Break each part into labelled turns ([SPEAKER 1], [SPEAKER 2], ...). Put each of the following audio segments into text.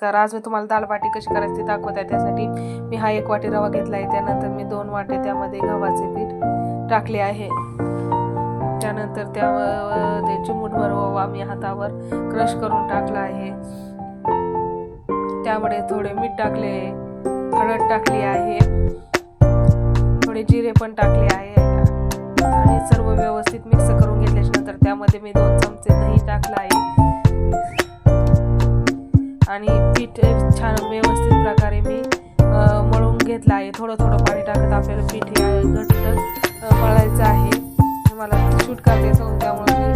[SPEAKER 1] नमस्कार. आज मी तुम्हाला दाल बाटी कशी करायची ते दाखवत आहे. त्यासाठी मी हा 1 वाटी रवा घेतला आहे. त्यानंतर मी 2 वाटी त्यामध्ये गव्हाचे पीठ टाकले आहे. त्यानंतर ते चिमूटभर ओवा मी हातावर क्रश करून टाकला आहे. त्यामध्ये थोडे मीठ टाकले, हळद टाकली आहे, थोडे जिरे पण टाकले आहे आणि सर्व व्यवस्थित मिक्स करून घेतल्याच्या नंतर त्यामध्ये मी 2 चमचे दही टाकलं आहे आणि पीठ छान व्यवस्थित प्रकारे मी मळून घेतलं आहे. थोडं थोडं पाणी टाकत आपल्याला पीठ घट्ट मळायचं आहे. मला शूट करता येतो त्यामुळे मी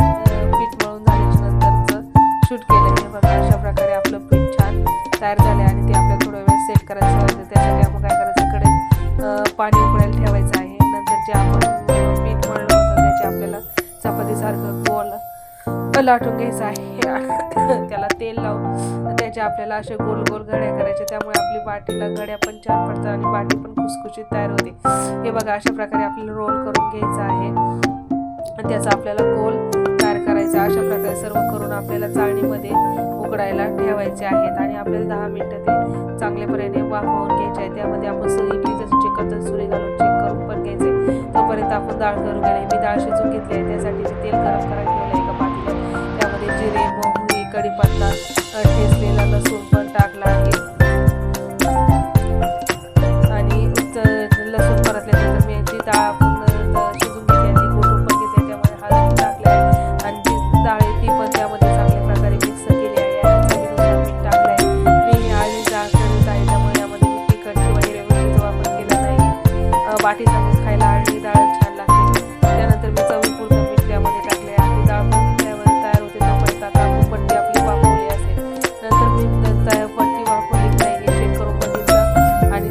[SPEAKER 1] पीठ मळून झाल्याच्या नंतरचं शूट केलं आहे. बघा अशा प्रकारे आपलं पीठ छान तयार झाले आणि ते आपल्याला थोडा वेळ सेट करायचं आहे. त्यासाठी आपण काय करायचं, इकडे पाणी उकळायला ठेवायचं आहे. नंतर जे आपण पीठ मळलं होतं त्याचे आपल्याला चपातीसारखं गोल लाटून घ्यायचं आहे. त्याला तेल लावून त्याचे आपल्याला असे गोल गोल घड्या करायच्या. त्यामुळे आपली बाटीला घड्या पण छान पडतात आणि बाटी पण खुसखुशीत तयार होते. हे बघा अशा प्रकारे आपल्याला रोल करून घ्यायचं आहे आणि त्याचा आपल्याला गोल तयार करायचा. अशा प्रकारे सर्व करून आपल्याला चाळणीमध्ये उकडायला ठेवायचे आहेत आणि आपल्याला 10 मिनिटं ते चांगल्यापणे वाफवून घ्यायचे आहे. त्यामध्ये आपण इडली जसं चेक करतो सुरी घालून चेक करून पण घ्यायचे. तोपर्यंत आपण डाळ करून घ्यायला. मी डाळ शिजून घेतली आहे. त्यासाठी मी तेल गरम करायला ठेवलं आहे एका पातेल्यात. त्यामध्ये जिरे, मोहरी, कढीपत्ता, ठेचलेला लसूण पण टाकला आहे आणि लसूण परतल्यानंतर मी जी डाळ आपण शिजून घेतली ती गोठून पण घेतली. त्यामध्ये हळद टाकले आहे आणि जी डाळ आहे ती पण त्यामध्ये चांगल्या प्रकारे मिक्स केली आहे आणि चवीनुसार मीठ टाकलं आहे. मी ही आळणी डाळ करत आहे त्यामुळे यामध्ये मी तिखट किंवा हिरव्या मिरचीचा वापर केला नाही. बाटीसंग खायला आळणी डाळ छान लागते. त्यानंतर मी चवीपुरतं मीठ त्यामध्ये टाकले आहे. ती डाळ पण त्यावर तयार होते. तोपर्यंत आता आपण पट्टी आपली वाफवली असेल. नंतर मी पट्टी वाफवली नाही चेक करून बघितलं आणि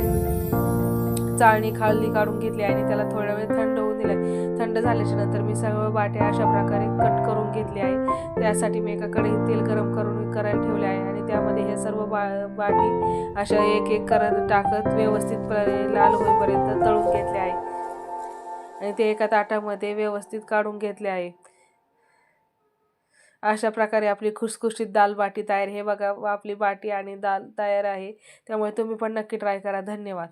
[SPEAKER 1] चाळणी खाली काढून घेतली आणि त्याला थोडा वेळ थंड होऊ दिले. थंड झाल्याच्या नंतर मी सर्व बाट्या अशा प्रकारे कट करून घेतली आहे. त्यासाठी मी एका कढईत तेल गरम करायला ठेवले आहे आणि त्यामध्ये हे सर्व बाटी अशा एक एक करत टाकत व्यवस्थित लाल होईपर्यंत तळून घेतले आहे आणि ते एका ताटामध्ये व्यवस्थित काढून घेतले आहे. अशा प्रकारे आपली खुसखुशीत दाल बाटी तयार. हे बघा आपली बाटी आणि दाल तयार आहे. त्यामुळे तुम्ही पण नक्की ट्राय करा. धन्यवाद.